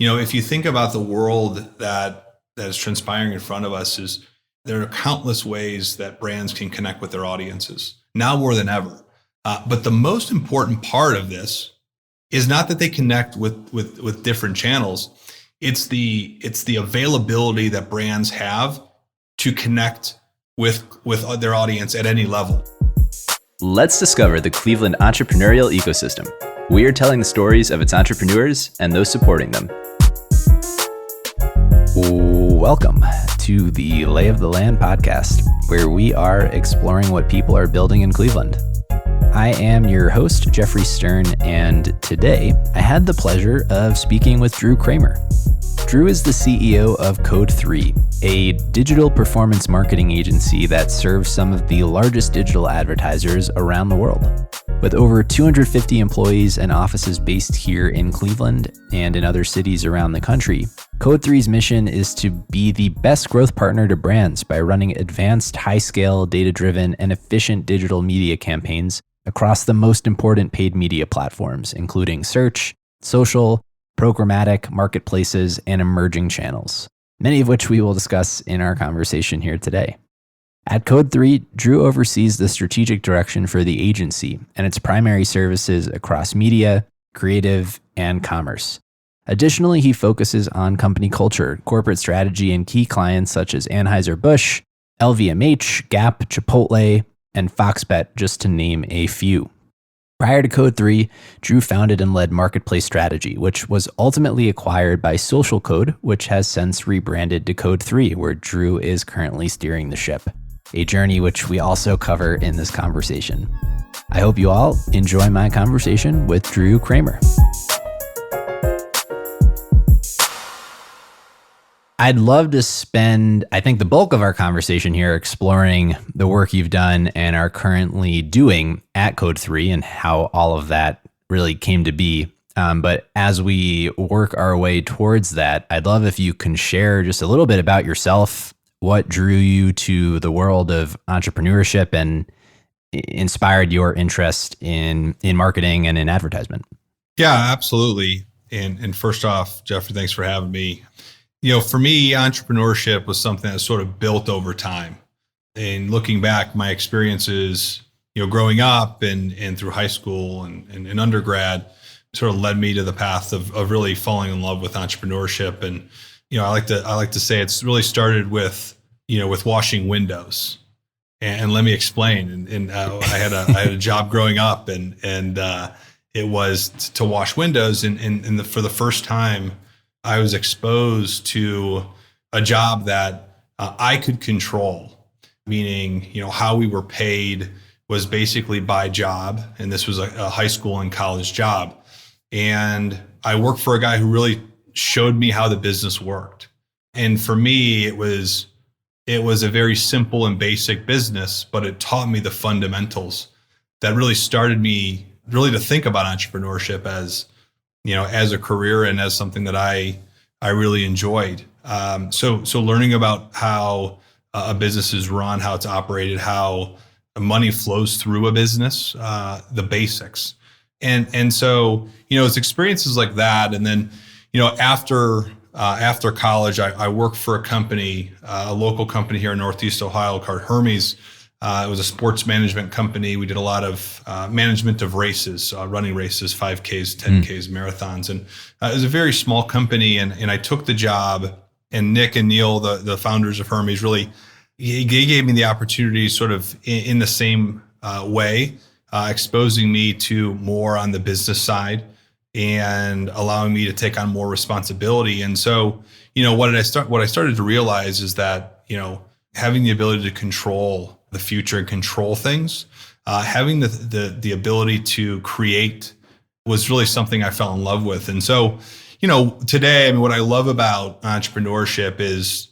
if you think about the world that is transpiring in front of us, is there are countless ways that brands can connect with their audiences now more than ever. But the most important part of this is not that they connect with different channels. It's the availability that brands have to connect with their audience at any level. Let's discover the Cleveland entrepreneurial ecosystem. We are telling the stories of its entrepreneurs and those supporting them. Welcome to the Lay of the Land podcast, where we are exploring what people are building in Cleveland. I am your host, Jeffrey Stern, and today I had the pleasure of speaking with Drew Kraemer. Drew is the CEO of Code3, a digital performance marketing agency that serves some of the largest digital advertisers around the world. With over 250 employees and offices based here in Cleveland and in other cities around the country, Code3's mission is to be the best growth partner to brands by running advanced, high-scale, data-driven, and efficient digital media campaigns across the most important paid media platforms, including search, social, programmatic, marketplaces, and emerging channels, many of which we will discuss in our conversation here today. At Code3, Drew oversees the strategic direction for the agency and its primary services across media, creative, and commerce. Additionally, he focuses on company culture, corporate strategy, and key clients such as Anheuser-Busch, LVMH, Gap, Chipotle, and FoxBet, just to name a few. Prior to Code3, Drew founded and led Marketplace Strategy, which was ultimately acquired by Social Code, which has since rebranded to Code3, where Drew is currently steering the ship, a journey which we also cover in this conversation. I hope you all enjoy my conversation with Drew Kraemer. I'd love to spend, I think, the bulk of our conversation here exploring the work you've done and are currently doing at Code3 and how all of that really came to be. But as we work our way towards that, I'd love if you can share just a little bit about yourself, what drew you to the world of entrepreneurship and inspired your interest in marketing and in advertisement. Yeah, absolutely. And first off, Jeffrey, thanks for having me. For me, entrepreneurship was something that sort of built over time. And looking back, my experiences, growing up and through high school and undergrad sort of led me to the path of really falling in love with entrepreneurship. And, I like to say it's really started with washing windows. And let me explain. And I had a job growing up and it was to wash windows. And for the first time, I was exposed to a job that I could control, meaning, how we were paid was basically by job. And this was a high school and college job. And I worked for a guy who really showed me how the business worked. And for me, it was a very simple and basic business, but it taught me the fundamentals that really started me really to think about entrepreneurship as a career and as something that I really enjoyed. So learning about how a business is run, how it's operated, how money flows through a business, the basics. And so, it's experiences like that. And then, after college, I worked for a company, a local company here in Northeast Ohio called Hermes. It was a sports management company. We did a lot of management of races, running races, 5Ks, 10Ks, marathons. And it was a very small company. And I took the job, and Nick and Neil, the founders of Hermes, really, they gave me the opportunity sort of in the same way, exposing me to more on the business side and allowing me to take on more responsibility. And so, what I started to realize is that, having the ability to control the future and control things, having the ability to create was really something I fell in love with. And so, today, what I love about entrepreneurship is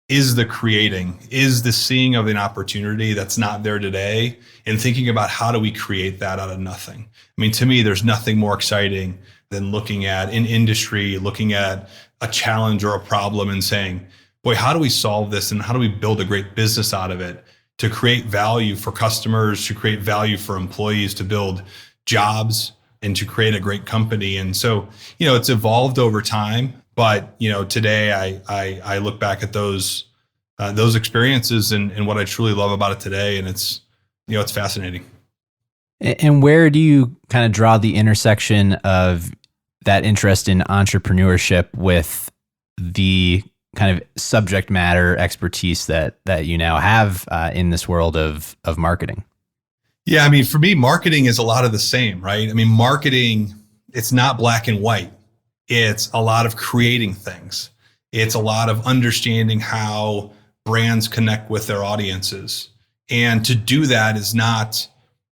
the creating, is the seeing of an opportunity that's not there today and thinking about how do we create that out of nothing. To me, there's nothing more exciting than looking at an industry, looking at a challenge or a problem and saying, boy, how do we solve this? And how do we build a great business out of it to create value for customers, to create value for employees, to build jobs and to create a great company? And so, it's evolved over time, But, today I look back at those experiences and what I truly love about it today. And it's fascinating. And where do you kind of draw the intersection of that interest in entrepreneurship with the kind of subject matter expertise that you now have in this world of marketing? Yeah, I mean, for me, marketing is a lot of the same, right? I mean, marketing, it's not black and white. It's a lot of creating things. It's a lot of understanding how brands connect with their audiences. And to do that is not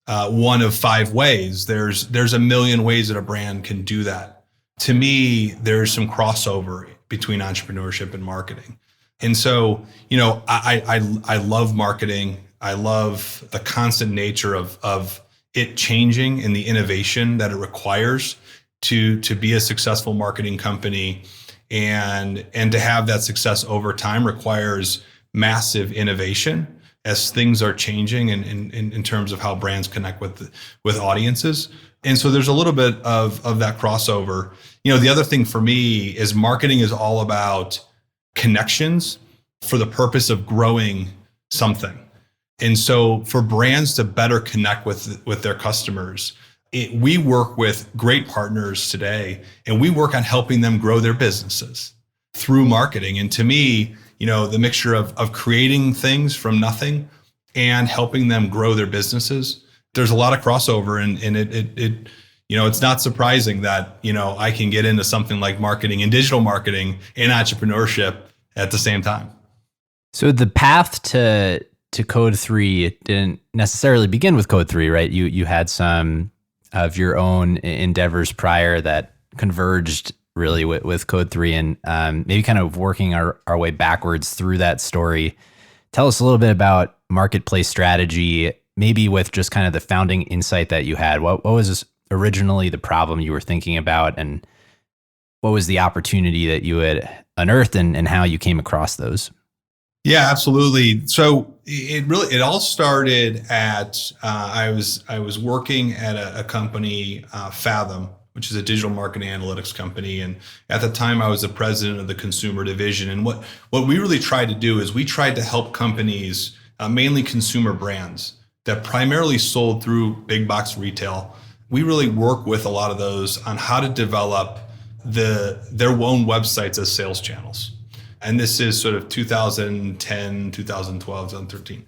one of 5 ways. There's a million ways that a brand can do that. To me, there's some crossover between entrepreneurship and marketing. And so, I love marketing. I love the constant nature of it changing and the innovation that it requires to be a successful marketing company, and to have that success over time requires massive innovation as things are changing in terms of how brands connect with audiences. And so there's a little bit of that crossover. The other thing for me is marketing is all about connections for the purpose of growing something. And so for brands to better connect with their customers, we work with great partners today, and we work on helping them grow their businesses through marketing. And to me, the mixture of creating things from nothing and helping them grow their businesses, there's a lot of crossover, and it's not surprising that, I can get into something like marketing and digital marketing and entrepreneurship at the same time. So the path to Code3 didn't necessarily begin with Code3, right? You had some of your own endeavors prior that converged really with Code3, and maybe kind of working our way backwards through that story. Tell us a little bit about marketplace strategy, maybe with just kind of the founding insight that you had. What was originally the problem you were thinking about, and what was the opportunity that you had unearthed, and how you came across those? Yeah, absolutely. So it all started at I was working at a company, Fathom, which is a digital marketing analytics company, and at the time I was the president of the consumer division. And what we really tried to do is we tried to help companies, mainly consumer brands that primarily sold through big box retail. We really work with a lot of those on how to develop their own websites as sales channels. And this is sort of 2010, 2012, 2013.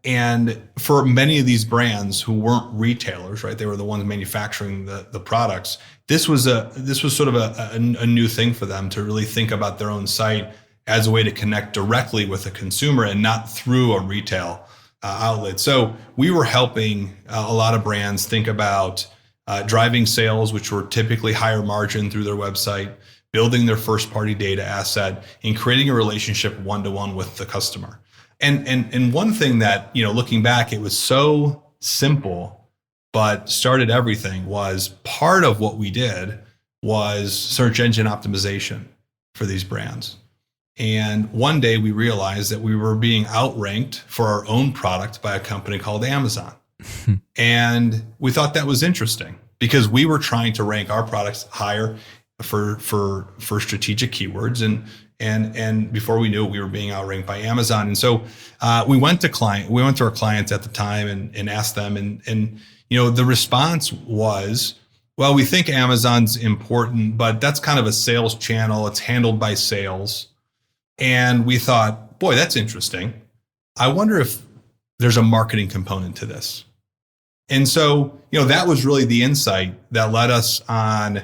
And for many of these brands who weren't retailers, right, they were the ones manufacturing the products. This was sort of a new thing for them to really think about their own site as a way to connect directly with a consumer and not through a retail outlet. So we were helping a lot of brands think about driving sales, which were typically higher margin through their website, building their first party data asset, and creating a relationship one-to-one with the customer. And one thing that, looking back, it was so simple, but started everything, was part of what we did was search engine optimization for these brands. And one day we realized that we were being outranked for our own product by a company called Amazon. And we thought that was interesting because we were trying to rank our products higher for strategic keywords, and before we knew it, we were being outranked by Amazon. And so we went to our clients at the time and asked them, and the response was, well, we think Amazon's important, but that's kind of a sales channel. It's handled by sales. And we thought, boy, that's interesting. I wonder if there's a marketing component to this. And so, that was really the insight that led us on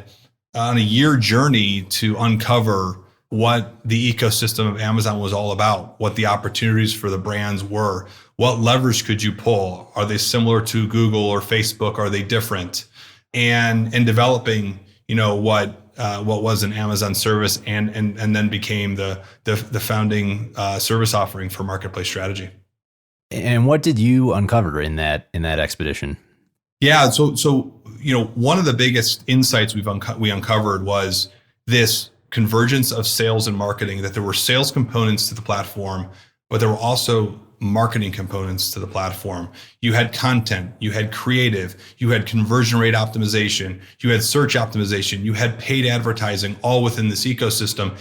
a year journey to uncover what the ecosystem of Amazon was all about, what the opportunities for the brands were, what levers could you pull? Are they similar to Google or Facebook? Are they different? And developing, what was an Amazon service and then became the founding service offering for marketplace strategy. And what did you uncover in that expedition? Yeah, so one of the biggest insights we uncovered was this convergence of sales and marketing, that there were sales components to the platform, but there were also marketing components to the platform. You had content, you had creative, you had conversion rate optimization, you had search optimization, you had paid advertising, all within this ecosystem.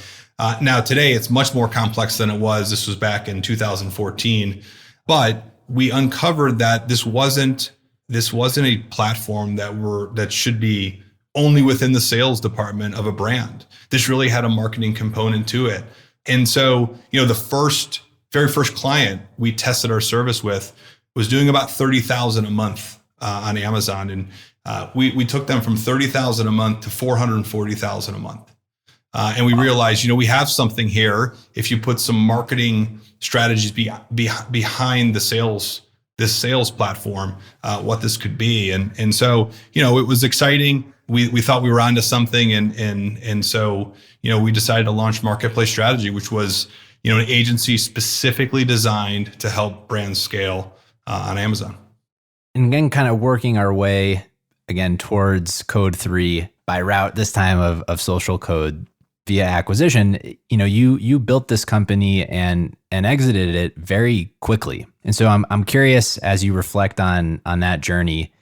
Now today it's much more complex than it was. This was back in 2014, but we uncovered that this wasn't a platform that should be only within the sales department of a brand. This really had a marketing component to it. And so, the very first client we tested our service with was doing about $30,000 a month on Amazon. And we took them from $30,000 a month to $440,000 a month. And we realized, we have something here. If you put some marketing strategies behind this sales platform, what this could be. And so, it was exciting. We thought we were onto something. And so, we decided to launch Marketplace Strategy, which was, an agency specifically designed to help brands scale on Amazon. And again, kind of working our way again towards Code3 by route this time of Social Code via acquisition. You built this company and exited it very quickly. And so I'm curious, as you reflect on that journey,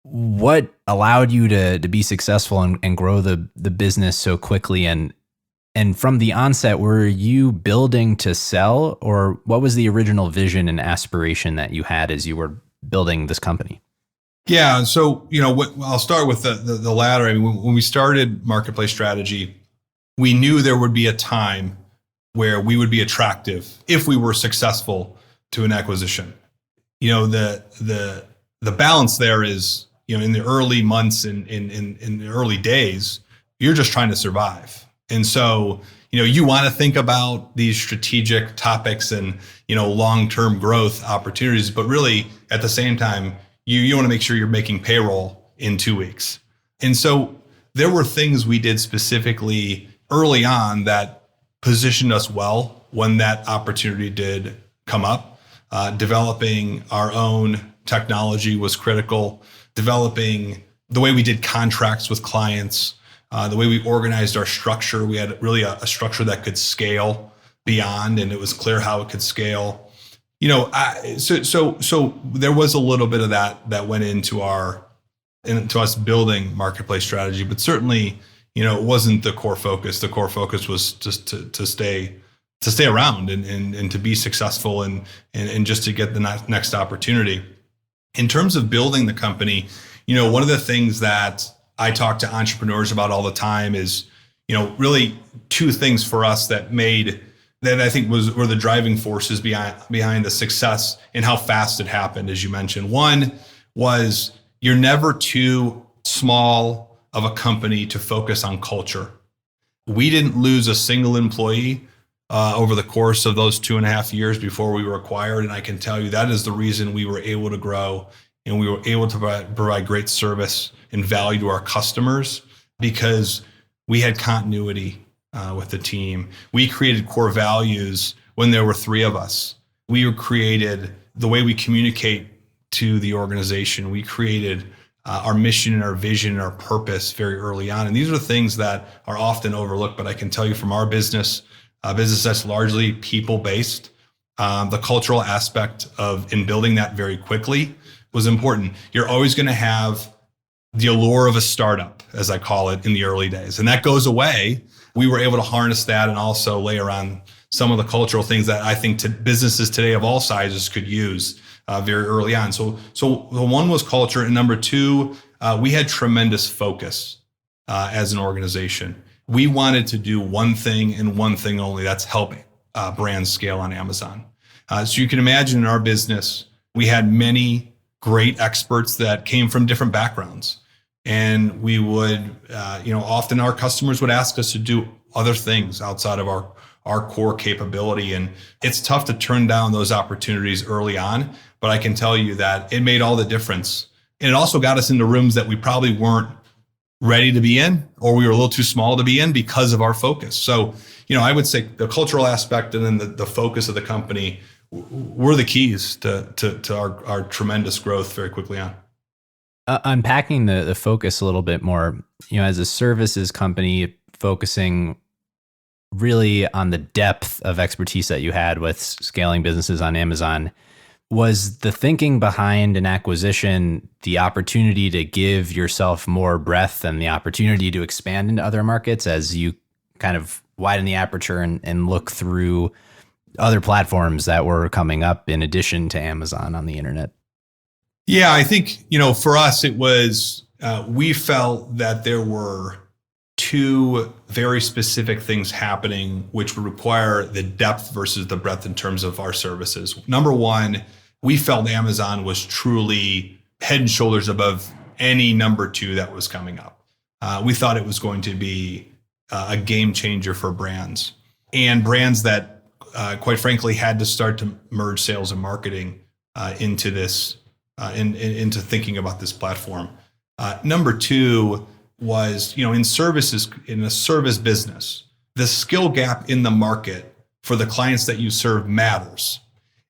what allowed you to be successful and grow the business so quickly? And from the onset, were you building to sell, or what was the original vision and aspiration that you had as you were building this company? Yeah. So, I'll start with the latter. I mean, when we started Marketplace Strategy, we knew there would be a time where we would be attractive if we were successful to an acquisition. The balance there is, in the early months and in the early days, you're just trying to survive. And so, you want to think about these strategic topics and, long-term growth opportunities, but really at the same time, you want to make sure you're making payroll in 2 weeks. And so there were things we did specifically early on that positioned us well when that opportunity did come up. Developing our own technology was critical. Developing the way we did contracts with clients, the way we organized our structure. We had really a structure that could scale beyond, and it was clear how it could scale. So there was a little bit of that went into us building Marketplace Strategy, but certainly, it wasn't the core focus. The core focus was just to stay around and to be successful and just to get the next opportunity. In terms of building the company, one of the things that I talk to entrepreneurs about all the time is, really two things for us that I think were the driving forces behind the success and how fast it happened, as you mentioned. One was you're never too small of a company to focus on culture. We didn't lose a single employee over the course of those 2.5 years before we were acquired. And I can tell you that is the reason we were able to grow and we were able to provide great service and value to our customers, because we had continuity with the team. We created core values when there were 3 of us. We created the way we communicate to the organization. We created our mission and our vision and our purpose very early on. And these are things that are often overlooked, but I can tell you from our business that's largely people-based, the cultural aspect in building that very quickly was important. You're always going to have the allure of a startup, as I call it, in the early days. And that goes away. We were able to harness that and also layer on some of the cultural things that I think businesses today of all sizes could use very early on. So the one was culture. And number 2, we had tremendous focus as an organization. We wanted to do one thing and one thing only. That's help brands scale on Amazon. So you can imagine in our business, we had many great experts that came from different backgrounds. And we would, often our customers would ask us to do other things outside of our core capability. And it's tough to turn down those opportunities early on, but I can tell you that it made all the difference. And it also got us into rooms that we probably weren't ready to be in, or we were a little too small to be in because of our focus. So, I would say the cultural aspect and then the focus of the company were the keys to our tremendous growth very quickly on. Unpacking the focus a little bit more, as a services company focusing really on the depth of expertise that you had with scaling businesses on Amazon. Was the thinking behind an acquisition the opportunity to give yourself more breadth and the opportunity to expand into other markets as you kind of widen the aperture and look through other platforms that were coming up in addition to Amazon on the internet? Yeah, I think, for us, it was, we felt that there were two very specific things happening, which would require the depth versus the breadth in terms of our services. Number one, we felt Amazon was truly head and shoulders above any number two that was coming up. We thought it was going to be a game changer for brands, and brands that, quite frankly, had to start to merge sales and marketing into this, into thinking about this platform. Number two was, in a service business, the skill gap in the market for the clients that you serve matters.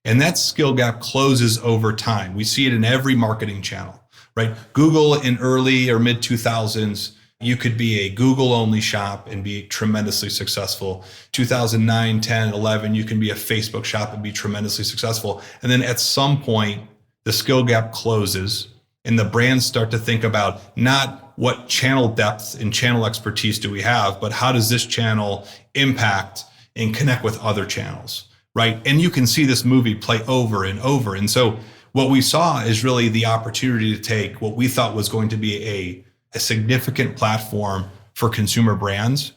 And that skill gap closes over time. We see it in every marketing channel, right? Google in early or mid 2000s, you could be a Google only shop and be tremendously successful. 2009, 10, 11, you can be a Facebook shop and be tremendously successful. And then at some point, the skill gap closes and the brands start to think about not what channel depth and channel expertise do we have, but how does this channel impact and connect with other channels, right? And you can see this movie play over and over. And so what we saw is really the opportunity to take what we thought was going to be a significant platform for consumer brands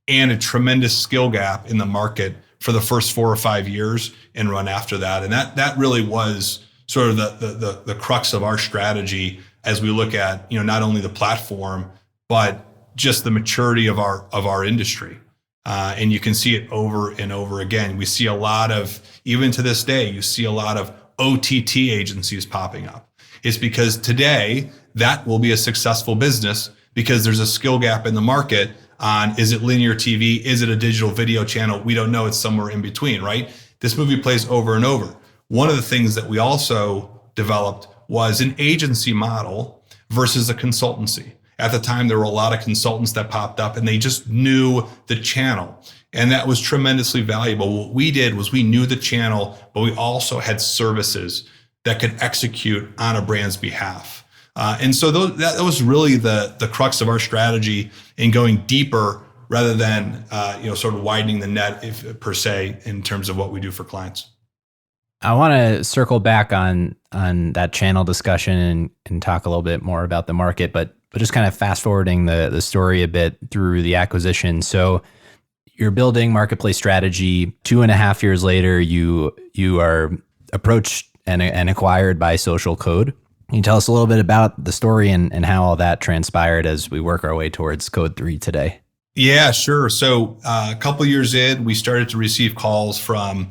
and a tremendous skill gap in the market for the first 4 or 5 years and run after that. And that really was sort of the crux of our strategy as we look at, not only the platform, but just the maturity of our industry. And you can see it over and over again. We see a lot of, even to this day, you see a lot of OTT agencies popping up. It's because today that will be a successful business because there's a skill gap in the market on, is it linear TV? Is it a digital video channel? We don't know. It's somewhere in between, right? This movie plays over and over. One of the things that we also developed was an agency model versus a consultancy. At the time, there were a lot of consultants that popped up and they just knew the channel. And that was tremendously valuable. What we did was we knew the channel, but we also had services that could execute on a brand's behalf. And so that was really the crux of our strategy in going deeper rather than sort of widening the net per se in terms of what we do for clients. I want to circle back on that channel discussion and talk a little bit more about the market, but just kind of fast forwarding the story a bit through the acquisition. So you're building marketplace strategy. 2.5 years later, you are approached and acquired by Social Code. Can you tell us a little bit about the story and how all that transpired as we work our way towards Code3 today? Yeah, sure. So a couple of years in, we started to receive calls from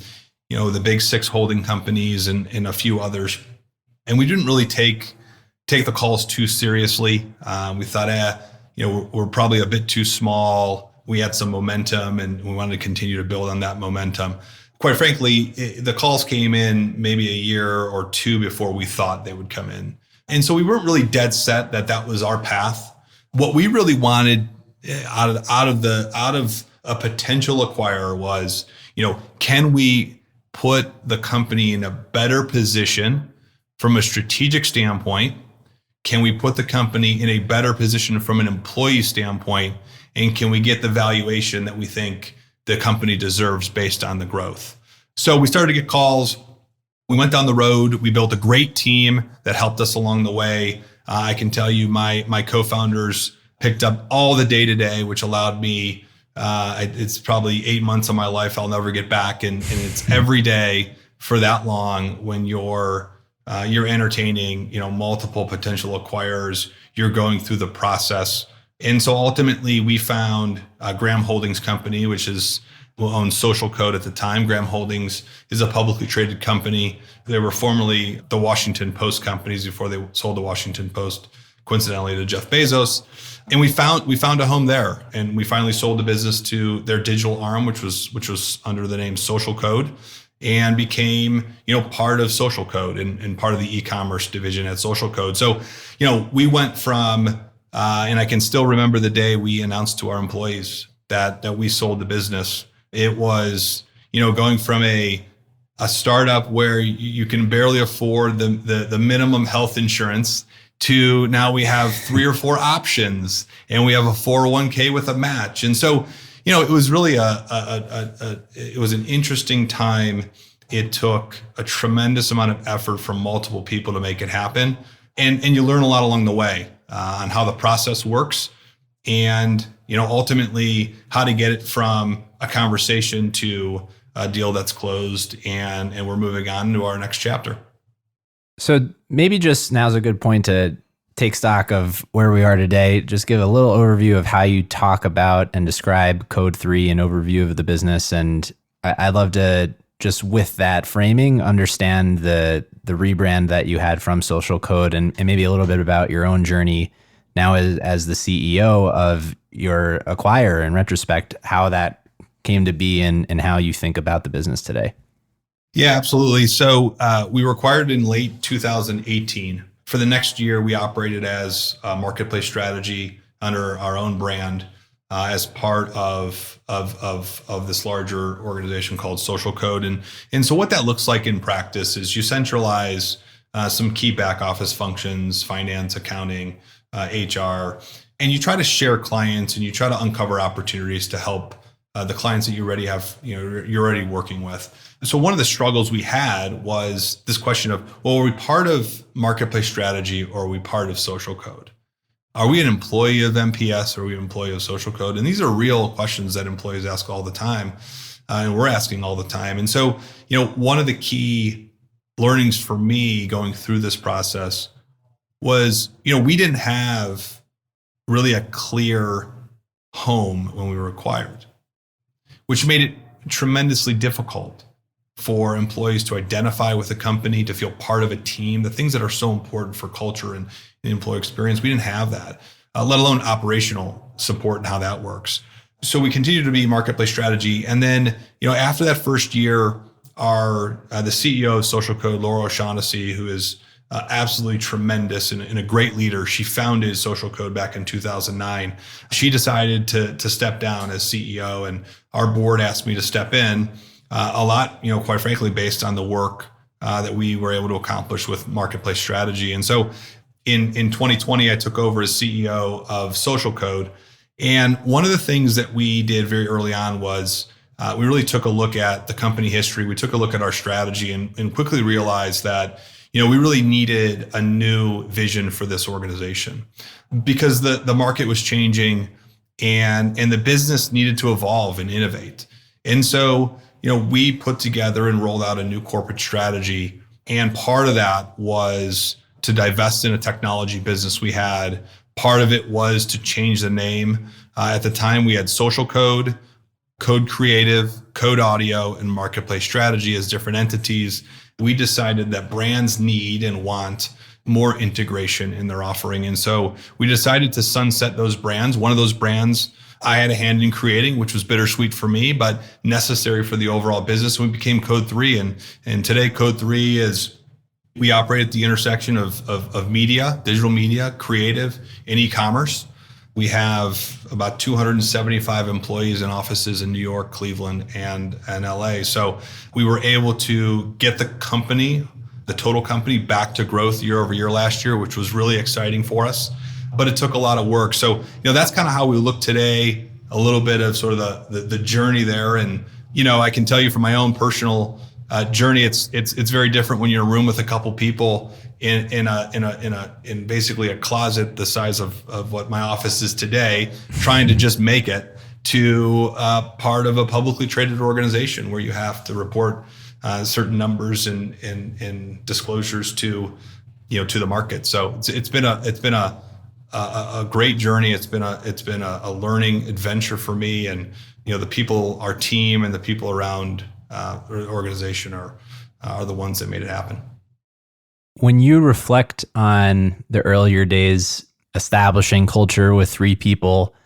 the big 6 holding companies and a few others. And we didn't really take the calls too seriously. We thought, we're probably a bit too small. We had some momentum and we wanted to continue to build on that momentum. Quite frankly, the calls came in maybe a year or 2 before we thought they would come in. And so we weren't really dead set that was our path. What we really wanted out of a potential acquirer was, can we put the company in a better position from a strategic standpoint? Can we put the company in a better position from an employee standpoint? And can we get the valuation that we think the company deserves based on the growth? So we started to get calls. We went down the road. We built a great team that helped us along the way. I can tell you my co-founders picked up all the day-to-day, which allowed me, it's probably 8 months of my life I'll never get back. And it's every day for that long when you're entertaining, multiple potential acquirers, you're going through the process. And so ultimately we found Graham Holdings Company, which owned Social Code at the time. Graham Holdings is a publicly traded company. They were formerly the Washington Post companies before they sold the Washington Post, coincidentally, to Jeff Bezos. And we found a home there. And we finally sold the business to their digital arm, which was under the name Social Code, and became, part of Social Code and part of the e-commerce division at Social Code. So, we went from, and I can still remember the day we announced to our employees, that we sold the business. It was, going from a startup where you can barely afford the minimum health insurance to now we have 3 or 4 options and we have a 401k with a match. And so, it was really it was an interesting time. It took a tremendous amount of effort from multiple people to make it happen. And you learn a lot along the way on how the process works and, ultimately how to get it from a conversation to a deal that's closed and we're moving on to our next chapter. So maybe just now's a good point to take stock of where we are today. Just give a little overview of how you talk about and describe Code3, an overview of the business. And I'd love to just with that framing, understand the rebrand that you had from Social Code and maybe a little bit about your own journey now as the CEO of your acquirer in retrospect, how that came to be and how you think about the business today. Yeah, absolutely. So we were acquired in late 2018. For the next year, we operated as a marketplace strategy under our own brand as part of this larger organization called Social Code. And so what that looks like in practice is you centralize some key back office functions, finance, accounting, HR, and you try to share clients and you try to uncover opportunities to help the clients that you already have, you're already working with. So one of the struggles we had was this question of, well, are we part of marketplace strategy or are we part of Social Code? Are we an employee of MPS or are we an employee of Social Code? And these are real questions that employees ask all the time, and we're asking all the time. And so, one of the key learnings for me going through this process was, we didn't have really a clear home when we were acquired, which made it tremendously difficult for employees to identify with a company, to feel part of a team, the things that are so important for culture and employee experience. We didn't have that, let alone operational support and how that works. So we continued to be marketplace strategy. And then, after that first year, the CEO of Social Code, Laura O'Shaughnessy, who is absolutely tremendous and a great leader, she founded Social Code back in 2009. She decided to step down as CEO, and our board asked me to step in. A lot, quite frankly, based on the work that we were able to accomplish with marketplace strategy. And so in 2020, I took over as CEO of Social Code. And one of the things that we did very early on was we really took a look at the company history. We took a look at our strategy and quickly realized that, we really needed a new vision for this organization because the market was changing and the business needed to evolve and innovate. And so, we put together and rolled out a new corporate strategy. And part of that was to divest in a technology business we had. Part of it was to change the name. At the time, we had Social Code, Code Creative, Code Audio, and Marketplace Strategy as different entities. We decided that brands need and want more integration in their offering. And so we decided to sunset those brands. One of those brands I had a hand in creating, which was bittersweet for me, but necessary for the overall business. We became Code3. And today Code3 is, we operate at the intersection of media, digital media, creative, and e-commerce. We have about 275 employees in offices in New York, Cleveland, and LA. So we were able to get the total company back to growth year over year last year, which was really exciting for us. But it took a lot of work. So, that's kind of how we look today, a little bit of sort of the journey there. And, I can tell you from my own personal journey, it's very different when you're in a room with a couple people in basically a closet the size of what my office is today, trying to just make it to part of a publicly traded organization where you have to report certain numbers and disclosures to the market. So it's been a great journey. It's been a learning adventure for me, and the people, our team, and the people around the organization are the ones that made it happen. When you reflect on the earlier days establishing culture with 3 people,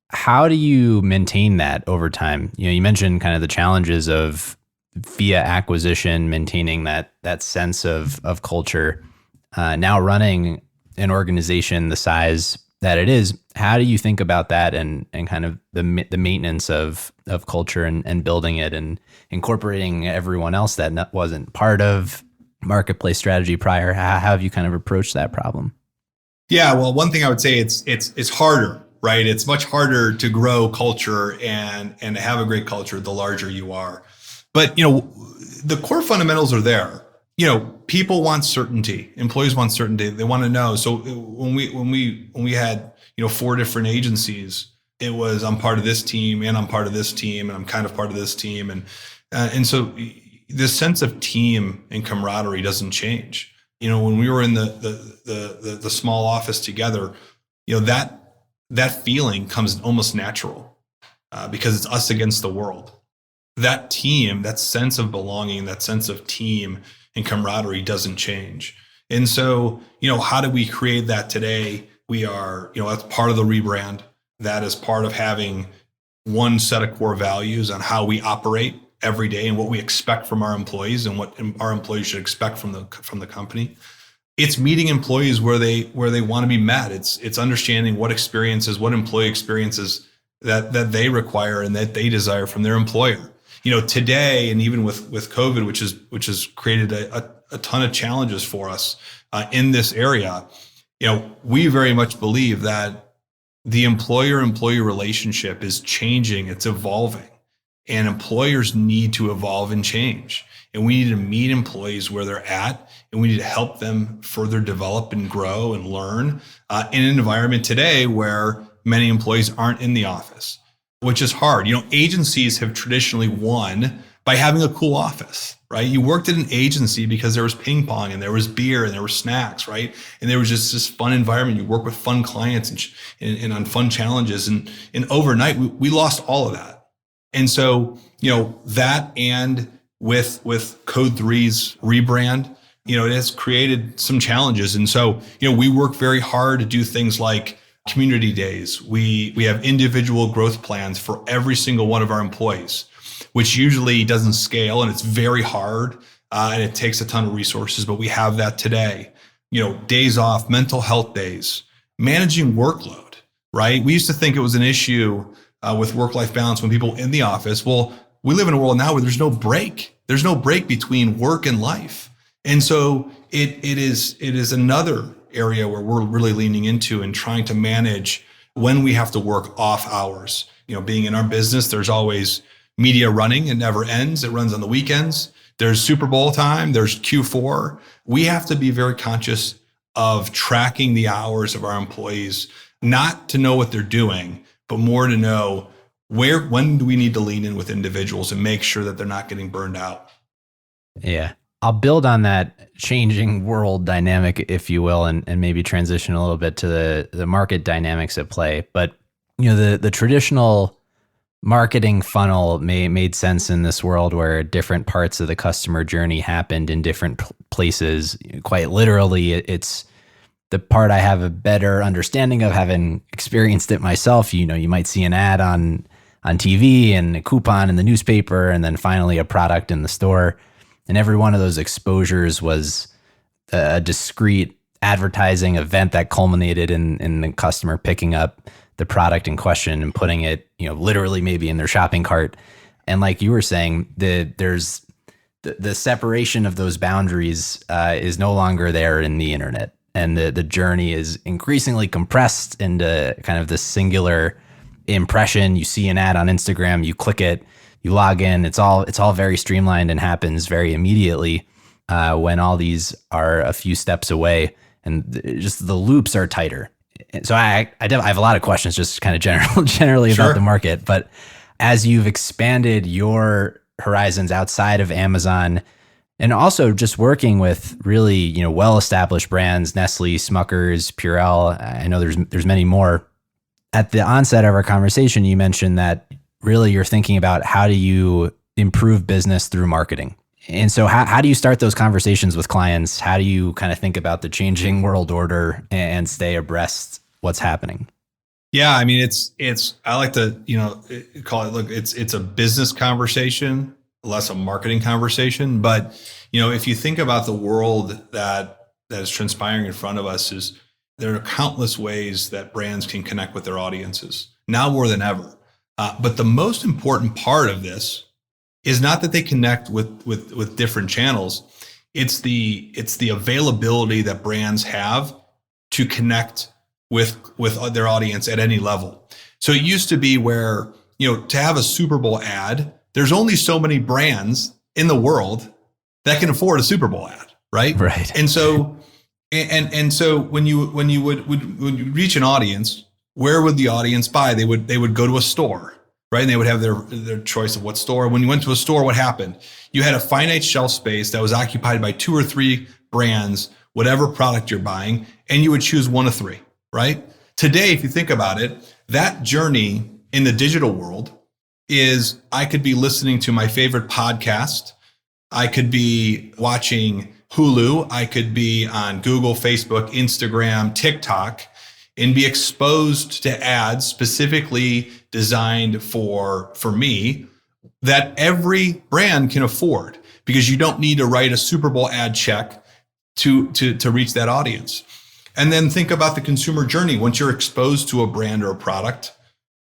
how do you maintain that over time? You mentioned kind of the challenges of via acquisition, maintaining that sense of culture. Now running an organization the size that it is. How do you think about that and kind of the maintenance of culture and building it and incorporating everyone else that wasn't part of marketplace strategy prior? How have you kind of approached that problem? Yeah, well, one thing I would say it's harder, right? It's much harder to grow culture and have a great culture the larger you are. But the core fundamentals are there. People want certainty. Employees want certainty. They want to know. So when we had 4 different agencies, it was I'm part of this team and I'm part of this team and I'm kind of part of this team, and so this sense of team and camaraderie doesn't change. When we were in the small office together, that feeling comes almost natural because it's us against the world. That team, that sense of belonging, that sense of team and camaraderie doesn't change. And so, how do we create that today? We are, that's part of the rebrand. That is part of having one set of core values on how we operate every day and what we expect from our employees and what our employees should expect from the company. It's meeting employees where they want to be met. It's understanding what employee experiences that they require and that they desire from their employer. Today, and even with COVID, which has created a ton of challenges for us in this area, we very much believe that the employer-employee relationship is changing, it's evolving, and employers need to evolve and change. And we need to meet employees where they're at, and we need to help them further develop and grow and learn in an environment today where many employees aren't in the office, which is hard. Agencies have traditionally won by having a cool office, right? You worked at an agency because there was ping pong and there was beer and there were snacks, right? And there was just this fun environment. You work with fun clients and on fun challenges. And overnight, we lost all of that. And so, that and with Code3's rebrand, it has created some challenges. And so, we work very hard to do things like community days. We have individual growth plans for every single one of our employees, which usually doesn't scale and it's very hard and it takes a ton of resources, but we have that today. Days off, mental health days, managing workload, right? We used to think it was an issue with work-life balance when people in the office. Well, we live in a world now where there's no break. There's no break between work and life. And so it is another area where we're really leaning into and trying to manage when we have to work off hours. Being in our business, there's always media running. It never ends. It runs on the weekends. There's Super Bowl time. There's Q4. We have to be very conscious of tracking the hours of our employees, not to know what they're doing, but more to know when do we need to lean in with individuals and make sure that they're not getting burned out. Yeah. I'll build on that changing world dynamic, if you will, and maybe transition a little bit to the market dynamics at play. But, the traditional marketing funnel made sense in this world where different parts of the customer journey happened in different places. Quite literally, it's the part I have a better understanding of, having experienced it myself. You might see an ad on TV and a coupon in the newspaper, and then finally a product in the store. And every one of those exposures was a discrete advertising event that culminated in the customer picking up the product in question and putting it, literally maybe in their shopping cart. And like you were saying, there's the separation of those boundaries is no longer there in the internet. And the journey is increasingly compressed into kind of this singular impression. You see an ad on Instagram, you click it, you log in. It's all very streamlined and happens very immediately when all these are a few steps away, and just the loops are tighter. So I have a lot of questions, just kind of generally Sure. about the market. But as you've expanded your horizons outside of Amazon, and also just working with really well-established brands, Nestle, Smuckers, Purell, I know there's many more. At the onset of our conversation, you mentioned that really you're thinking about how do you improve business through marketing. And so how do you start those conversations with clients? How do you kind of think about the changing world order and stay abreast what's happening? Yeah, I mean, it's I like to call it, look, it's a business conversation, less a marketing conversation. But if you think about the world that is transpiring in front of us, is There are countless ways that brands can connect with their audiences, now more than ever. But the most important part of this is not that they connect with different channels. It's the availability that brands have to connect with their audience at any level. So it used to be where, to have a Super Bowl ad, there's only so many brands in the world that can afford a Super Bowl ad, right? Right. And so when you would reach an audience, where would the audience buy? They would go to a store, right? And they would have their choice of what store. When you went to a store, what happened? You had a finite shelf space that was occupied by 2 or 3 brands, whatever product you're buying, and you would choose one of 3, right? Today, if you think about it, that journey in the digital world is I could be listening to my favorite podcast. I could be watching Hulu. I could be on Google, Facebook, Instagram, TikTok, and be exposed to ads specifically designed for me that every brand can afford, because you don't need to write a Super Bowl ad check to reach that audience. And then think about the consumer journey. Once you're exposed to a brand or a product,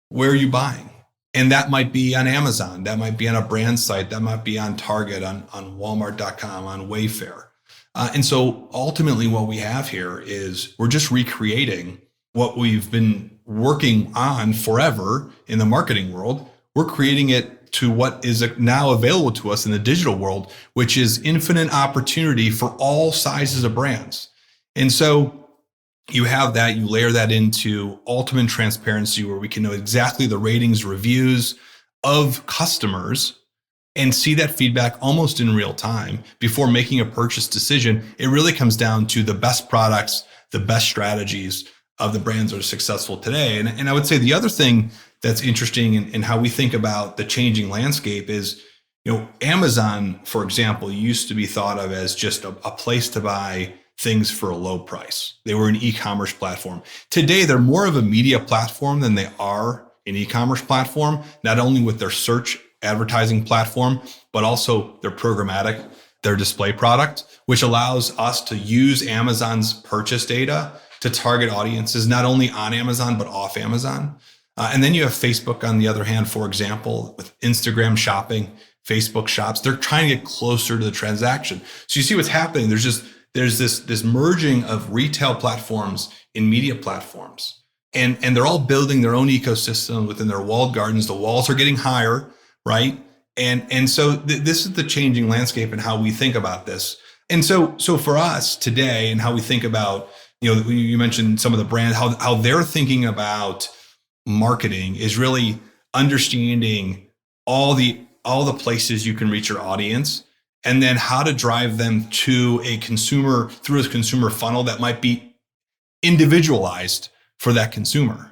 where are you buying? And that might be on Amazon. That might be on a brand site. That might be on Target, on Walmart.com, on Wayfair. And so ultimately what we have here is we're just recreating what we've been working on forever in the marketing world. We're creating it to what is now available to us in the digital world, which is infinite opportunity for all sizes of brands. And so you have that, you layer that into ultimate transparency where we can know exactly the ratings, reviews of customers and see that feedback almost in real time before making a purchase decision. It really comes down to the best products, the best strategies of the brands that are successful today. And I would say the other thing that's interesting in how we think about the changing landscape is, Amazon, for example, used to be thought of as just a place to buy things for a low price. They were an e-commerce platform. Today, they're more of a media platform than they are an e-commerce platform, not only with their search advertising platform, but also their programmatic, their display product, which allows us to use Amazon's purchase data to target audiences, not only on Amazon, but off Amazon. And then you have Facebook, on the other hand, for example, with Instagram shopping, Facebook shops. They're trying to get closer to the transaction. So you see what's happening. There's this merging of retail platforms and media platforms. And they're all building their own ecosystem within their walled gardens. The walls are getting higher, right? And so this is the changing landscape and how we think about this. And so for us today, and how we think about, you mentioned some of the brands, how they're thinking about marketing is really understanding all the places you can reach your audience, and then how to drive them to a consumer through a consumer funnel that might be individualized for that consumer.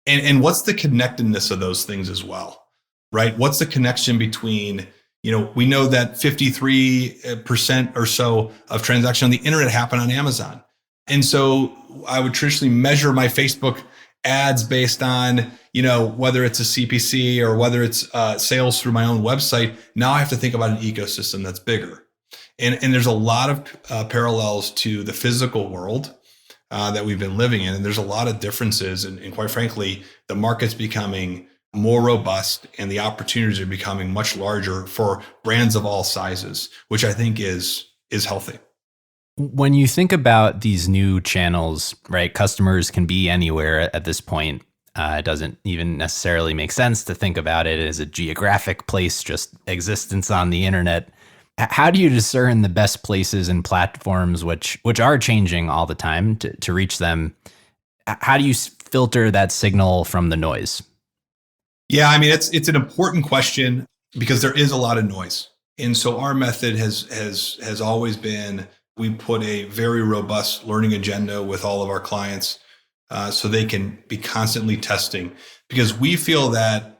And what's the connectedness of those things as well, right? What's the connection between, we know that 53% or so of transactions on the internet happen on Amazon. And so I would traditionally measure my Facebook ads based on, whether it's a CPC or whether it's sales through my own website. Now I have to think about an ecosystem that's bigger. And there's a lot of parallels to the physical world that we've been living in. And there's a lot of differences. And quite frankly, the market's becoming more robust and the opportunities are becoming much larger for brands of all sizes, which I think is healthy. When you think about these new channels, right, customers can be anywhere at this point. It doesn't even necessarily make sense to think about it as a geographic place, just existence on the internet. How do you discern the best places and platforms, which are changing all the time, to reach them? How do you filter that signal from the noise? Yeah, I mean, it's an important question because there is a lot of noise. And so our method has always been, we put a very robust learning agenda with all of our clients so they can be constantly testing, because we feel that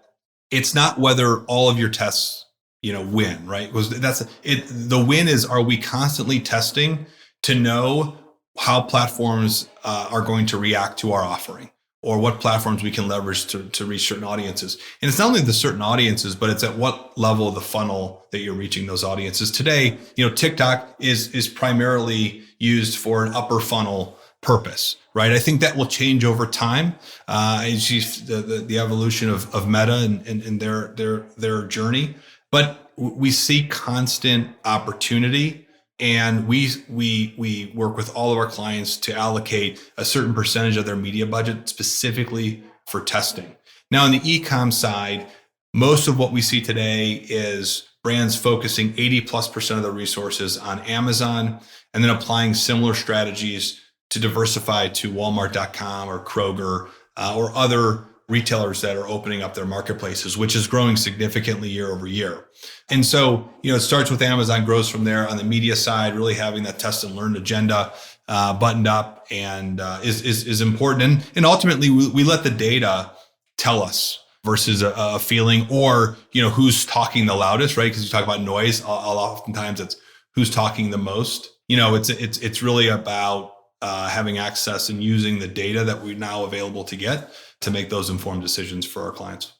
it's not whether all of your tests, win, right? The win is, are we constantly testing to know how platforms are going to react to our offering, or what platforms we can leverage to reach certain audiences. And it's not only the certain audiences, but it's at what level of the funnel that you're reaching those audiences. Today, TikTok is primarily used for an upper funnel purpose, right? I think that will change over time. As you the evolution of Meta and their journey, but we see constant opportunity, and we work with all of our clients to allocate a certain percentage of their media budget specifically for testing. Now, on the e-com side, most of what we see today is brands focusing 80+% of their resources on Amazon, and then applying similar strategies to diversify to Walmart.com or Kroger or other retailers that are opening up their marketplaces, which is growing significantly year over year. And so, it starts with Amazon, grows from there. On the media side, really having that test and learn agenda buttoned up and is important. And ultimately, we let the data tell us versus a feeling or, who's talking the loudest, right? Because you talk about noise, oftentimes it's who's talking the most. It's really about having access and using the data that we're now available to get to make those informed decisions for our clients.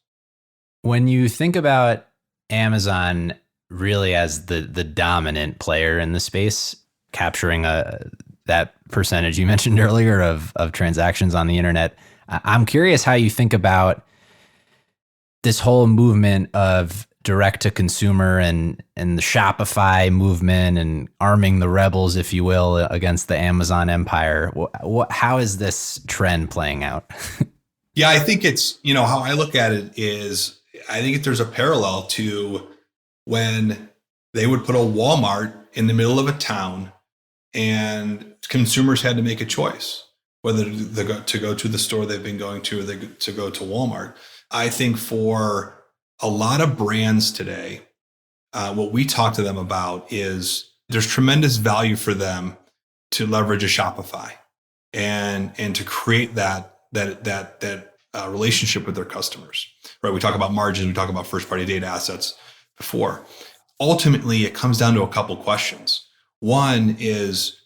When you think about Amazon really as the dominant player in the space, capturing that percentage you mentioned earlier of transactions on the internet, I'm curious how you think about this whole movement of direct to consumer and the Shopify movement and arming the rebels, if you will, against the Amazon empire. How is this trend playing out? Yeah, I think it's, how I look at it is, I think there's a parallel to when they would put a Walmart in the middle of a town and consumers had to make a choice, whether to go to the store they've been going to or to go to Walmart. I think for a lot of brands today, what we talk to them about is there's tremendous value for them to leverage a Shopify and to create that relationship with their customers, right? We talk about margins, we talk about first party data assets before. Ultimately, it comes down to a couple questions. One is,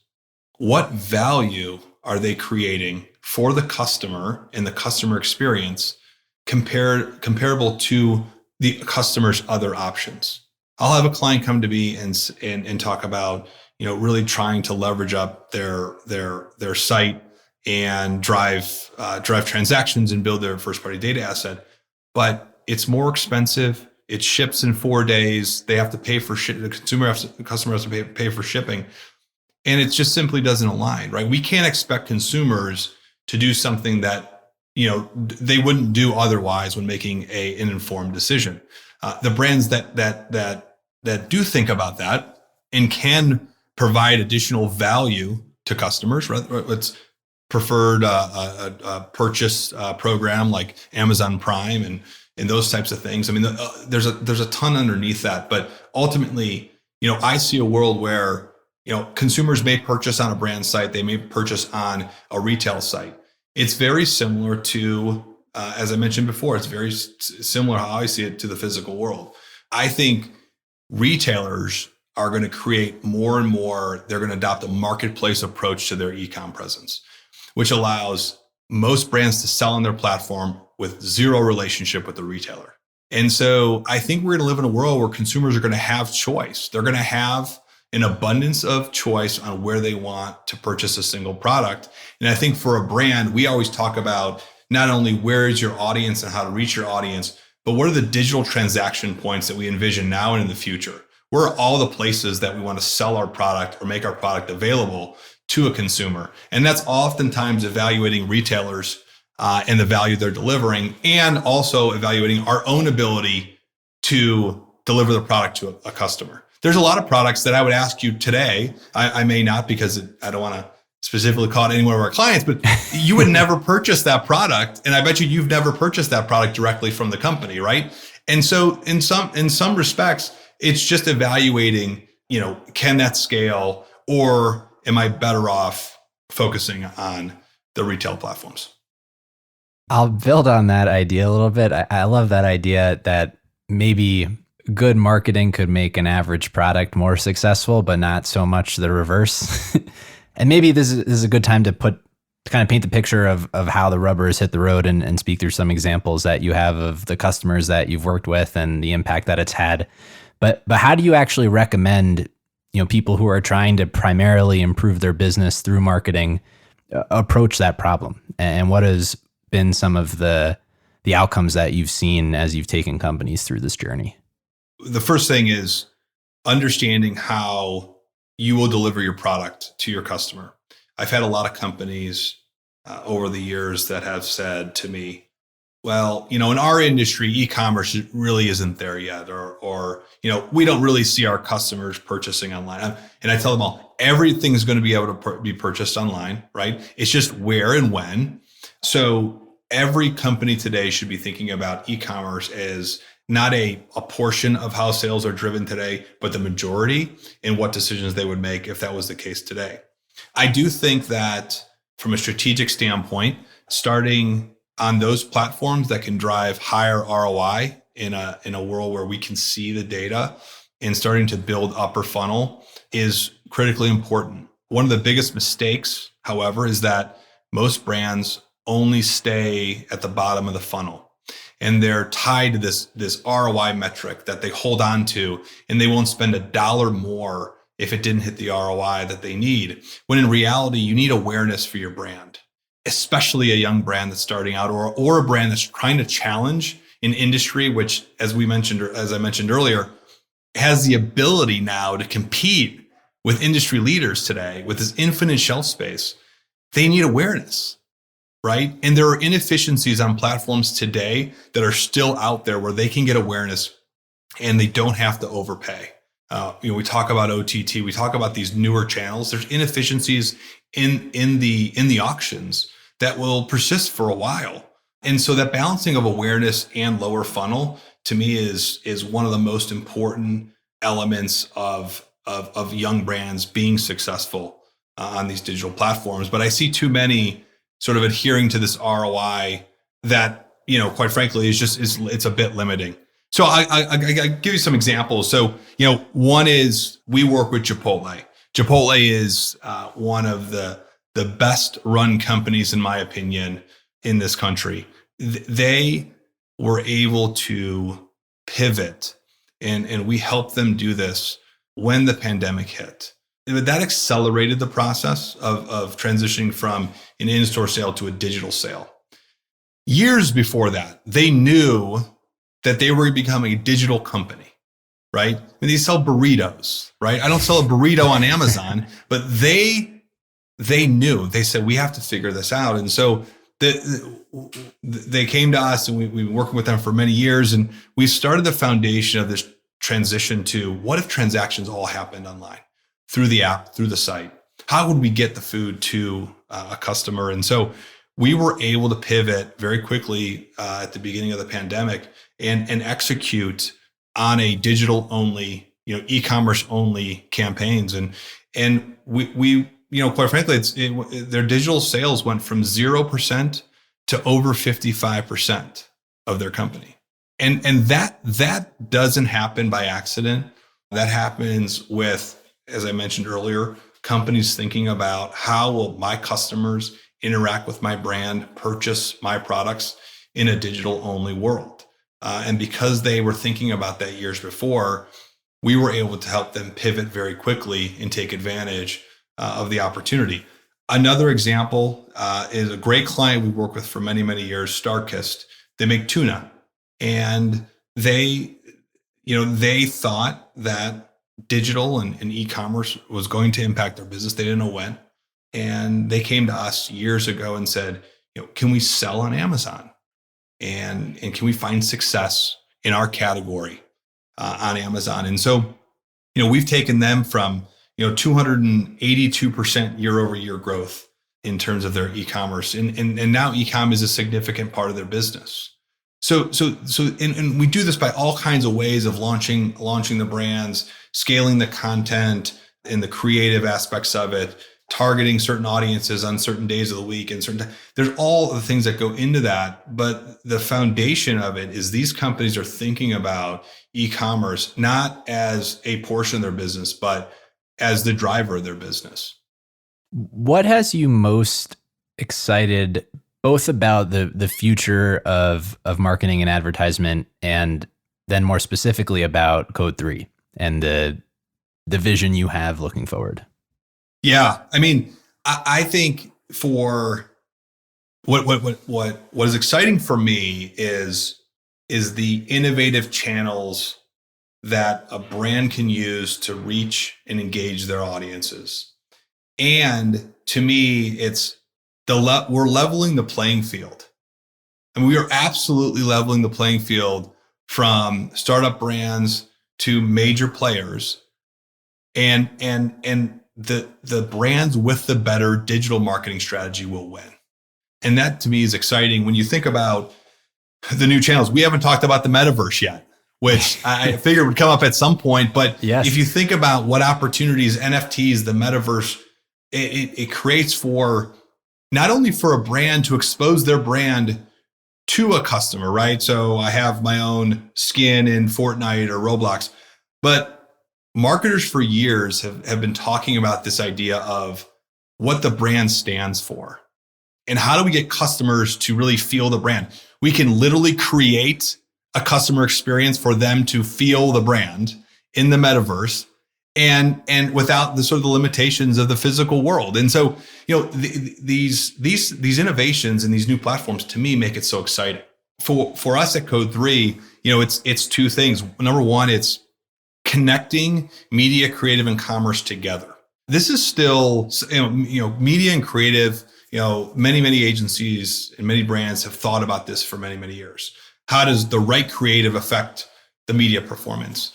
what value are they creating for the customer and the customer experience comparable to the customer's other options? I'll have a client come to me and talk about, really trying to leverage up their site and drive transactions and build their first party data asset, but it's more expensive. It ships in 4 days. They have to pay for the customer has to pay for shipping, and it just simply doesn't align, right? We can't expect consumers to do something that they wouldn't do otherwise when making an informed decision. The brands that do think about that and can provide additional value to customers, right? It's preferred purchase program like Amazon Prime and those types of things. I mean, there's a ton underneath that, but ultimately, I see a world where consumers may purchase on a brand site, they may purchase on a retail site. It's very similar to, as I mentioned before, it's very similar how I see it to the physical world. I think retailers are going to create more and more, they're going to adopt a marketplace approach to their e-com presence, which allows most brands to sell on their platform with zero relationship with the retailer. And so I think we're going to live in a world where consumers are going to have choice. They're going to have an abundance of choice on where they want to purchase a single product. And I think for a brand, we always talk about not only where is your audience and how to reach your audience, but what are the digital transaction points that we envision now and in the future? Where are all the places that we want to sell our product or make our product available to a consumer? And that's oftentimes evaluating retailers and the value they're delivering, and also evaluating our own ability to deliver the product to a customer. There's a lot of products that I would ask you today. I may not, because I don't want to specifically call it any one of our clients, but you would never purchase that product. And I bet you've never purchased that product directly from the company, right? And so in some respects, it's just evaluating, can that scale, or am I better off focusing on the retail platforms? I'll build on that idea a little bit. I love that idea that maybe good marketing could make an average product more successful, but not so much the reverse. And maybe this is a good time to kind of paint the picture of how the rubber has hit the road and speak through some examples that you have of the customers that you've worked with and the impact that it's had. But how do you actually recommend, people who are trying to primarily improve their business through marketing, approach that problem? And what has been some of the outcomes that you've seen as you've taken companies through this journey? The first thing is understanding how you will deliver your product to your customer. I've had a lot of companies over the years that have said to me, well, in our industry, e-commerce really isn't there yet, or we don't really see our customers purchasing online. And I tell them all, everything is going to be able to be purchased online, right? It's just where and when. So every company today should be thinking about e-commerce as not a portion of how sales are driven today, but the majority, and what decisions they would make if that was the case today. I do think that from a strategic standpoint, starting on those platforms that can drive higher ROI in a world where we can see the data, and starting to build upper funnel is critically important. One of the biggest mistakes, however, is that most brands only stay at the bottom of the funnel, and they're tied to this ROI metric that they hold on to, and they won't spend $1 more if it didn't hit the ROI that they need. When in reality, you need awareness for your brand, especially a young brand that's starting out, or a brand that's trying to challenge an industry, which, as I mentioned earlier, has the ability now to compete with industry leaders today with this infinite shelf space. They need awareness, right? And there are inefficiencies on platforms today that are still out there where they can get awareness and they don't have to overpay. We talk about OTT, we talk about these newer channels. There's inefficiencies in the auctions that will persist for a while. And so that balancing of awareness and lower funnel, to me, is one of the most important elements of young brands being successful on these digital platforms. But I see too many sort of adhering to this ROI that, quite frankly, it's a bit limiting. So I give you some examples. So, one is we work with Chipotle. Chipotle is one of the best run companies, in my opinion, in this country. They were able to pivot, and we helped them do this when the pandemic hit. That accelerated the process of transitioning from an in-store sale to a digital sale. Years before that, they knew that they were becoming a digital company, right? They sell burritos, right? I don't sell a burrito on Amazon, but they knew. They said, we have to figure this out. And so they came to us, and we've been working with them for many years. And we started the foundation of this transition to, what if transactions all happened online, through the app, through the site? How would we get the food to a customer? And so we were able to pivot very quickly at the beginning of the pandemic and execute on a digital only, e-commerce only campaigns. And we quite frankly, their digital sales went from 0% to over 55% of their company. And that doesn't happen by accident. That happens with, as I mentioned earlier, companies thinking about, how will my customers interact with my brand, purchase my products in a digital only world? And because they were thinking about that years before, we were able to help them pivot very quickly and take advantage of the opportunity. Another example is a great client we work with for many, many years, Starkist. They make tuna, and they thought that digital and e-commerce was going to impact their business. They didn't know when. And they came to us years ago and said, can we sell on Amazon? And can we find success in our category on Amazon? And so, we've taken them from 282% year over year growth in terms of their e-commerce, and now e-com is a significant part of their business. So we do this by all kinds of ways of launching the brands, scaling the content and the creative aspects of it, targeting certain audiences on certain days of the week, and there's all the things that go into that. But the foundation of it is these companies are thinking about e-commerce not as a portion of their business, but as the driver of their business. What has you most excited, both about the future of marketing and advertisement, and then more specifically about Code3 and the vision you have looking forward? Yeah, I mean, I think for what is exciting for me is the innovative channels that a brand can use to reach and engage their audiences. And to me, it's we're leveling the playing field. And we are absolutely leveling the playing field from startup brands to major players. And the brands with the better digital marketing strategy will win. And that to me is exciting. When you think about the new channels, we haven't talked about the metaverse yet, which I figured would come up at some point. But yes, if you think about what opportunities NFTs, the metaverse, it creates for not only for a brand to expose their brand to a customer, right? So I have my own skin in Fortnite or Roblox, but marketers for years have been talking about this idea of what the brand stands for. And how do we get customers to really feel the brand? We can literally create a customer experience for them to feel the brand in the metaverse and without the sort of the limitations of the physical world. And so, these innovations and these new platforms to me make it so exciting. For us at Code3, it's two things. Number one, it's connecting media, creative, and commerce together. This is still, media and creative. Many agencies and many brands have thought about this for many years. How does the right creative affect the media performance?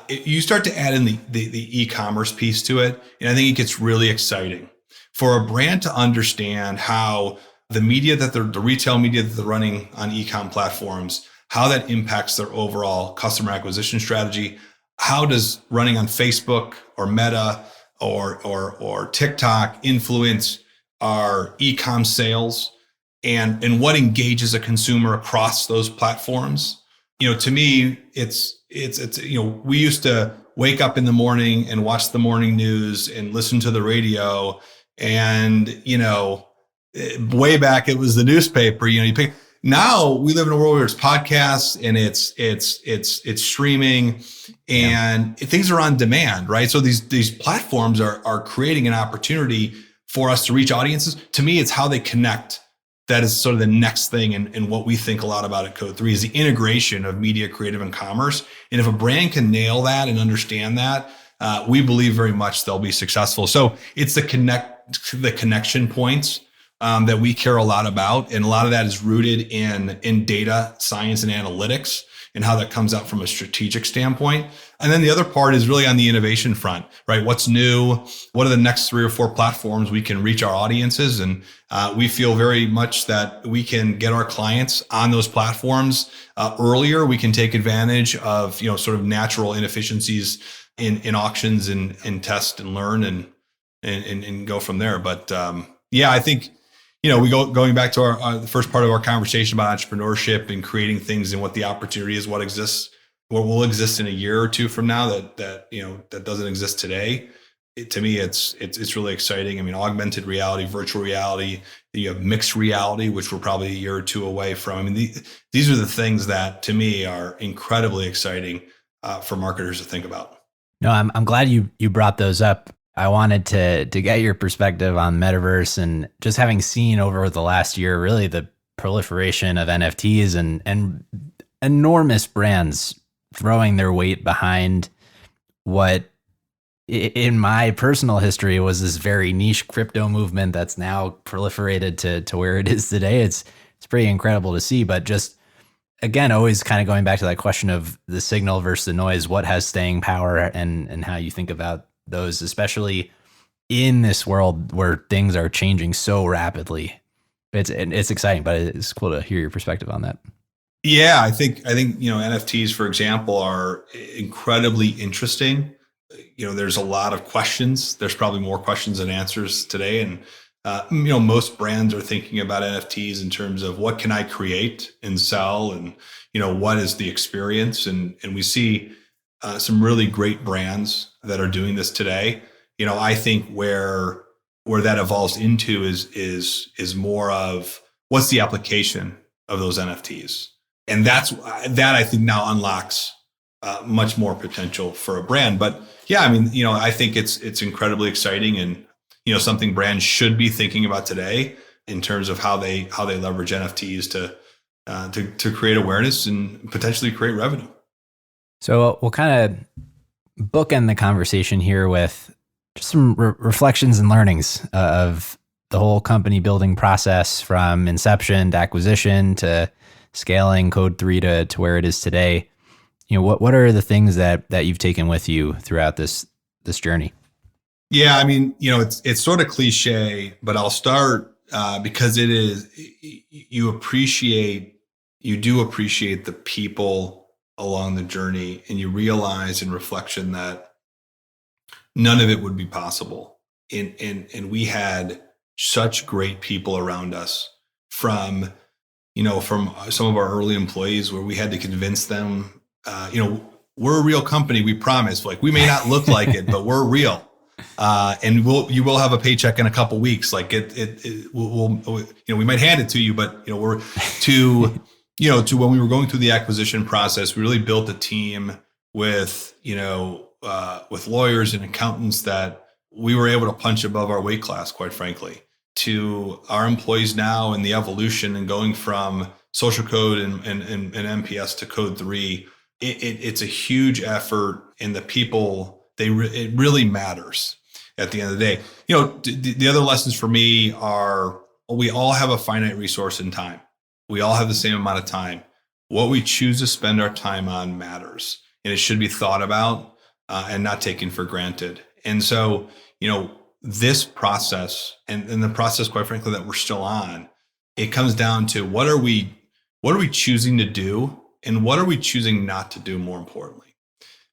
You start to add in the e-commerce piece to it, and I think it gets really exciting for a brand to understand how the media the retail media that they're running on e-com platforms, how that impacts their overall customer acquisition strategy. How does running on Facebook or Meta or TikTok influence our e-com sales, and what engages a consumer across those platforms? To me, it's we used to wake up in the morning and watch the morning news and listen to the radio, and way back it was the newspaper. Now we live in a world where it's podcasts and it's streaming, and things are on demand, right? So these platforms are creating an opportunity for us to reach audiences. To me, it's how they connect. That is sort of the next thing. And what we think a lot about at Code3 is the integration of media, creative, and commerce. And if a brand can nail that and understand that, we believe very much they'll be successful. So it's the connection points that we care a lot about. And a lot of that is rooted in data science and analytics and how that comes out from a strategic standpoint. And then the other part is really on the innovation front, right? What's new? What are the next 3 or 4 platforms we can reach our audiences? And we feel very much that we can get our clients on those platforms earlier. We can take advantage of, sort of natural inefficiencies in auctions and test and learn and go from there. But I think, going back to the first part of our conversation about entrepreneurship and creating things and what the opportunity is, what will exist in a year or two from now that doesn't exist today. To me, it's really exciting. I mean, augmented reality, virtual reality, you have mixed reality, which we're probably a year or two away from. I mean, these are the things that to me are incredibly exciting for marketers to think about. No, I'm glad you brought those up. I wanted to get your perspective on metaverse, and just having seen over the last year, really the proliferation of NFTs and enormous brands throwing their weight behind what in my personal history was this very niche crypto movement that's now proliferated to where it is today. It's pretty incredible to see, but just again, always kind of going back to that question of the signal versus the noise, what has staying power, and how you think about those, especially in this world where things are changing so rapidly. It's exciting, but it's cool to hear your perspective on that. Yeah, I think NFTs, for example, are incredibly interesting. There's a lot of questions. There's probably more questions than answers today, and most brands are thinking about NFTs in terms of what can I create and sell, and what is the experience, and we see some really great brands that are doing this today. I think where that evolves into is more of what's the application of those NFTs. And that I think now unlocks much more potential for a brand. But yeah, I mean, I think it's incredibly exciting. And, something brands should be thinking about today in terms of how they leverage NFTs to create awareness and potentially create revenue. So we'll kind of bookend the conversation here with just some reflections and learnings of the whole company building process, from inception to acquisition to scaling Code3 to where it is today. What are the things that you've taken with you throughout this journey? Yeah, I mean, it's sort of cliche, but I'll start because it is, you do appreciate the people along the journey, and you realize in reflection that none of it would be possible. And we had such great people around us, from some of our early employees, where we had to convince them, we're a real company. We promise. Like, we may not look like it, but we're real. And you will have a paycheck in a couple weeks. Like we might hand it to you, but we're to when we were going through the acquisition process, we really built a team with lawyers and accountants that we were able to punch above our weight class, quite frankly. To our employees now, and the evolution and going from Social Code and MPS to Code3, it's a huge effort, and the people, it really matters at the end of the day. The other lessons for me are, we all have a finite resource in time. We all have the same amount of time. What we choose to spend our time on matters, and it should be thought about and not taken for granted. And so, this process and the process, quite frankly, that we're still on, it comes down to what are we choosing to do, and what are we choosing not to do, more importantly,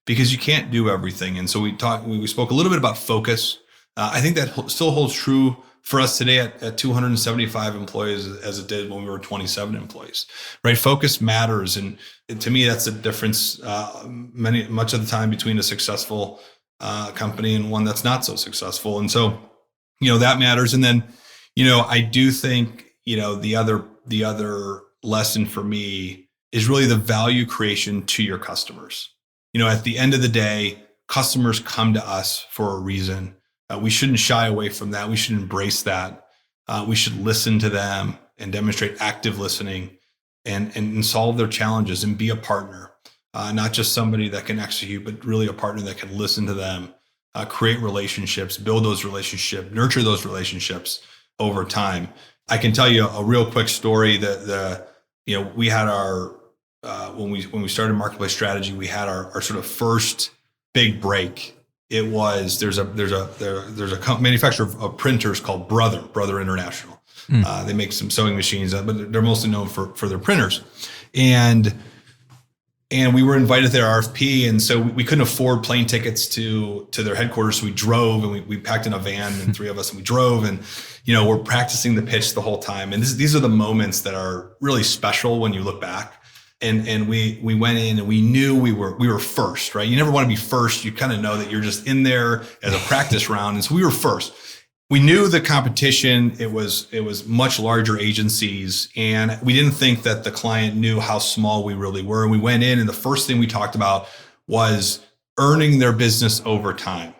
because you can't do everything. And so we spoke a little bit about focus. I think that still holds true for us today at 275 employees as it did when we were 27 employees, right? Focus matters. And to me, that's the difference much of the time between a successful company and one that's not so successful. And so, that matters. And then, I do think, the other lesson for me is really the value creation to your customers. At the end of the day, customers come to us for a reason. We shouldn't shy away from that. We should embrace that. We should listen to them and demonstrate active listening and solve their challenges and be a partner. Not just somebody that can execute, but really a partner that can listen to them, create relationships, build those relationships, nurture those relationships over time. I can tell you a real quick story that we had our when we started Marketplace Strategy, we had our sort of first big break. It was there's a manufacturer of printers called Brother International. They make some sewing machines, but they're mostly known for their printers. And we were invited to their RFP, and so we couldn't afford plane tickets to their headquarters. So we drove, and we packed in a van, and three of us, and we drove, and we're practicing the pitch the whole time. And these are the moments that are really special when you look back. And we went in, and we knew we were first, right? You never want to be first. You kind of know that you're just in there as a practice round, and so we were first. We knew the competition. It was much larger agencies, and we didn't think that the client knew how small we really were. And we went in, and the first thing we talked about was earning their business over time,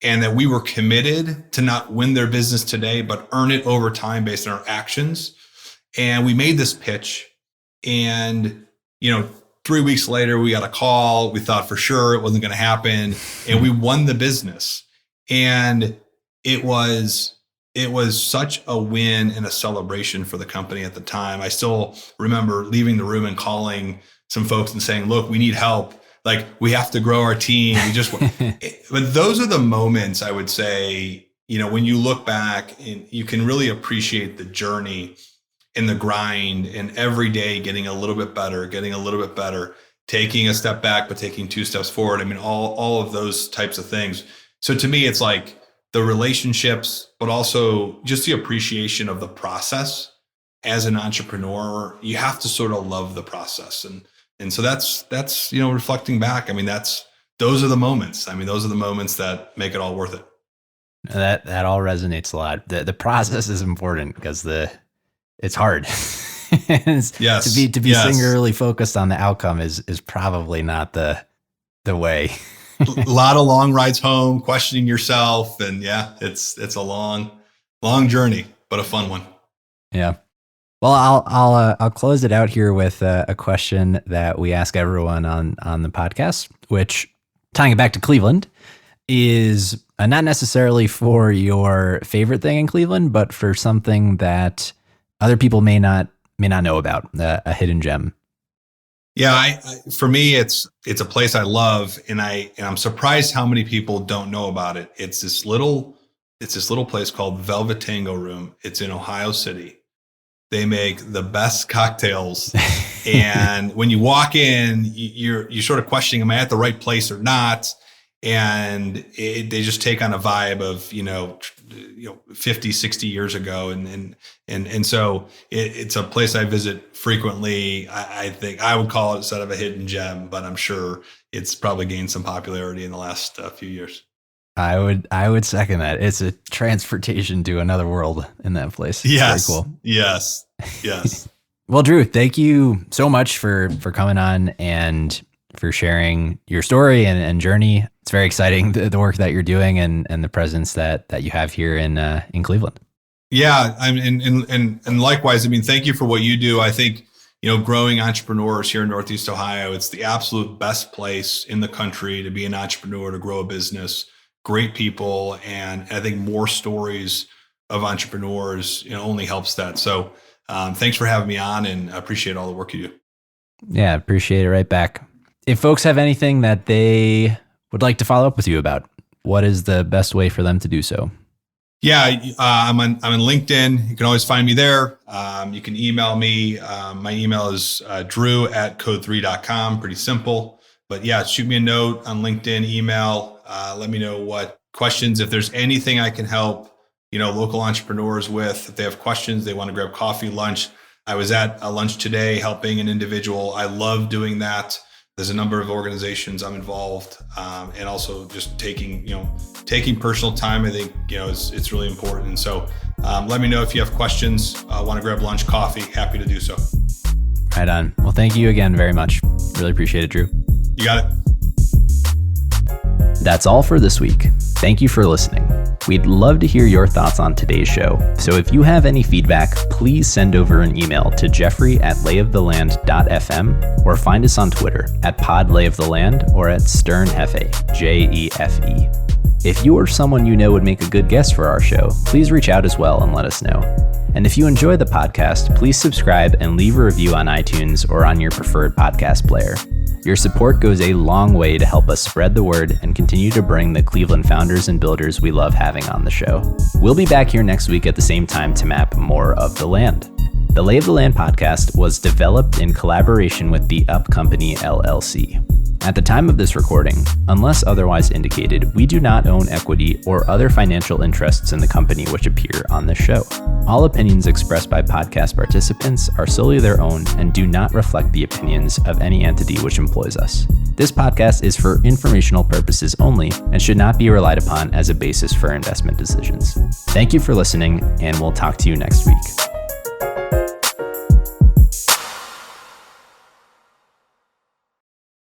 and that we were committed to not win their business today, but earn it over time based on our actions. And we made this pitch, and 3 weeks later, we got a call. We thought for sure it wasn't going to happen, and we won the business. And it was such a win and a celebration for the company at the time. I still remember leaving the room and calling some folks and saying, look, we need help. Like, we have to grow our team. But those are the moments, I would say, when you look back, and you can really appreciate the journey and the grind, and every day getting a little bit better, taking a step back, but taking 2 steps forward. I mean, all of those types of things. So to me, it's like the relationships, but also just the appreciation of the process. As an entrepreneur, you have to sort of love the process. And so that's reflecting back. I mean, those are the moments. I mean, those are the moments that make it all worth it. That all resonates a lot. The process is important because it's hard. Yes. To be singularly focused on the outcome is probably not the way. A lot of long rides home, questioning yourself. And yeah, it's a long journey, but a fun one. Yeah. Well, I'll close it out here with a question that we ask everyone on the podcast, which, tying it back to Cleveland, is not necessarily for your favorite thing in Cleveland, but for something that other people may not know about, a hidden gem. Yeah, for me, it's a place I love, and I'm surprised how many people don't know about it. It's this little place called Velvet Tango Room. It's in Ohio City. They make the best cocktails, and when you walk in, you're sort of questioning, am I at the right place or not? And they just take on a vibe of 50, 60 years ago, and so it's a place I visit frequently. I think I would call it sort of a hidden gem, but I'm sure it's probably gained some popularity in the last few years. I would second that. It's a transportation to another world in that place. Yes. Very cool. Yes. Well, Drew, thank you so much for coming on and for sharing your story and journey. It's very exciting, the work that you're doing and the presence that you have here in Cleveland. Yeah. And likewise, I mean, thank you for what you do. I think, growing entrepreneurs here in Northeast Ohio, it's the absolute best place in the country to be an entrepreneur, to grow a business, great people. And I think more stories of entrepreneurs, only helps that. So thanks for having me on, and I appreciate all the work you do. Yeah, appreciate it right back. If folks have anything that they would like to follow up with you about, what is the best way for them to do so? Yeah, I'm on LinkedIn. You can always find me there. You can email me. My email is drew@code3.com. Pretty simple. But yeah, shoot me a note on LinkedIn, email. Let me know what questions. If there's anything I can help, local entrepreneurs with, if they have questions, they want to grab coffee, lunch. I was at a lunch today helping an individual. I love doing that. There's a number of organizations I'm involved, and also just taking personal time. I think, it's really important. And so let me know if you have questions, want to grab lunch, coffee, happy to do so. Right on. Well, thank you again very much. Really appreciate it, Drew. You got it. That's all for this week. Thank you for listening. We'd love to hear your thoughts on today's show. So if you have any feedback, please send over an email to jeffrey@layoftheland.fm or find us on Twitter @podlayoftheland or @sternhefe, JEFE. If you or someone you know would make a good guest for our show, please reach out as well and let us know. And if you enjoy the podcast, please subscribe and leave a review on iTunes or on your preferred podcast player. Your support goes a long way to help us spread the word and continue to bring the Cleveland founders and builders we love having on the show. We'll be back here next week at the same time to map more of the land. The Lay of the Land podcast was developed in collaboration with the Up Company LLC. At the time of this recording, unless otherwise indicated, we do not own equity or other financial interests in the company which appear on this show. All opinions expressed by podcast participants are solely their own and do not reflect the opinions of any entity which employs us. This podcast is for informational purposes only and should not be relied upon as a basis for investment decisions. Thank you for listening, and we'll talk to you next week.